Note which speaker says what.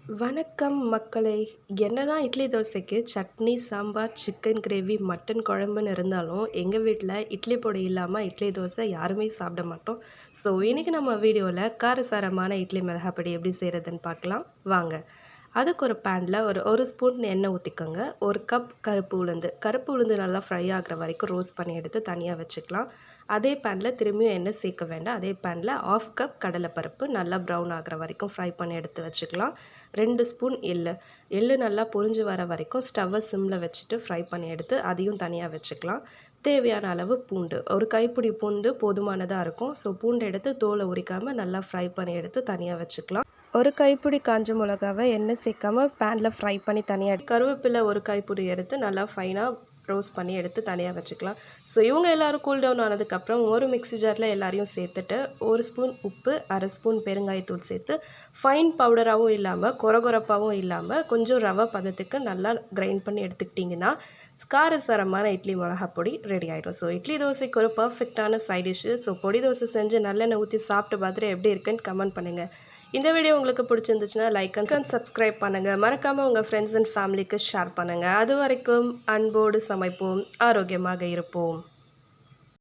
Speaker 1: வணக்கம் மக்களே! என்னதான் இட்லி தோசைக்கு chutney, sambar, chicken gravy, mutton குழம்புன்னு இருந்தாலும், எங்க வீட்ல இட்லி பொடி இல்லாம இட்லி தோசை யாருமே சாப்பிட மாட்டோம். ஸோ, இன்னைக்கு நம்ம வீடியோல காரசாரமான இட்லி மிளகாய் பொடி எப்படி செய்றதுன்னு பார்க்கலாம். வாங்க! அதுக்கு ஒரு பேன்ல ஒரு 1 ஸ்பூன் எண்ணெய் ஊத்திக்கோங்க. 1 கப் கருப்பு உளுந்து. கருப்பு உளுந்து நல்லா ஃப்ரை ஆகுற வரைக்கும் ரோஸ்ட் பண்ணி எடுத்து தனியா வச்சுக்கலாம். அதே பேன்ல திரும்பியும் எண்ணெய் சேர்க்க வேண்டாம். அதே பேன்ல 1/2 கப் கடலைப்பருப்பு நல்லா ப்ரௌன் ஆகுற வரைக்கும் ஃப்ரை பண்ணி எடுத்து வச்சுக்கலாம். 2 ஸ்பூன் எள்ளு. எள்ளு நல்லா பொரிஞ்சு வர வரைக்கும் ஸ்டவ்வை சிம்ல வச்சுட்டு ஃப்ரை பண்ணி எடுத்து அதையும் தனியா வச்சுக்கலாம். தேவையான அளவு பூண்டு. ஒரு கைப்பிடி பூண்டு போதுமானதா இருக்கும். ஸோ பூண்டு எடுத்து தோலை உரிக்காம நல்லா ஃப்ரை பண்ணி எடுத்து தனியா வச்சுக்கலாம். ஒரு கைப்பிடி காஞ்ச மிளகாவை எண்ணெய் சேர்க்காம பேனில் ஃப்ரை பண்ணி தனியாக கருவேப்பிலை ஒரு கைப்பிடி எடுத்து நல்லா ஃபைனாக ரோஸ்ட் பண்ணி எடுத்து தனியாக வச்சுக்கலாம். ஸோ இவங்க எல்லோரும் கூல் டவுன் ஆனதுக்கப்புறம் ஒரு மிக்ஸி ஜாரில் எல்லாரையும் சேர்த்துட்டு 1 ஸ்பூன் உப்பு, 1/2 ஸ்பூன் பெருங்காயத்தூள் சேர்த்து ஃபைன் பவுடராகவும் இல்லாமல் கொரகொரப்பாகவும் இல்லாமல் கொஞ்சம் ரவை பதத்துக்கு நல்லா கிரைண்ட் பண்ணி எடுத்துக்கிட்டிங்கன்னா காரசாரமான இட்லி மிளகாய் பொடி ரெடி ஆகிடும். ஸோ இட்லி தோசைக்கு ஒரு பர்ஃபெக்டான சைட் டிஷ்ஷு. ஸோ பொடி தோசை செஞ்சு நல்லெண்ணெய் ஊற்றி சாப்பிட்டு பார்த்துட்டு எப்படி இருக்குன்னு கமெண்ட் பண்ணுங்கள். இந்த வீடியோ உங்களுக்கு பிடிச்சிருந்துச்சுன்னா லைக் அண்ட் சப்ஸ்கிரைப் பண்ணுங்கள். மறக்காமல் உங்கள் ஃப்ரெண்ட்ஸ் அண்ட் ஃபேமிலிக்கு ஷேர் பண்ணுங்கள். அது வரைக்கும் அன்போடு சமைப்போம், ஆரோக்கியமாக இருப்போம்.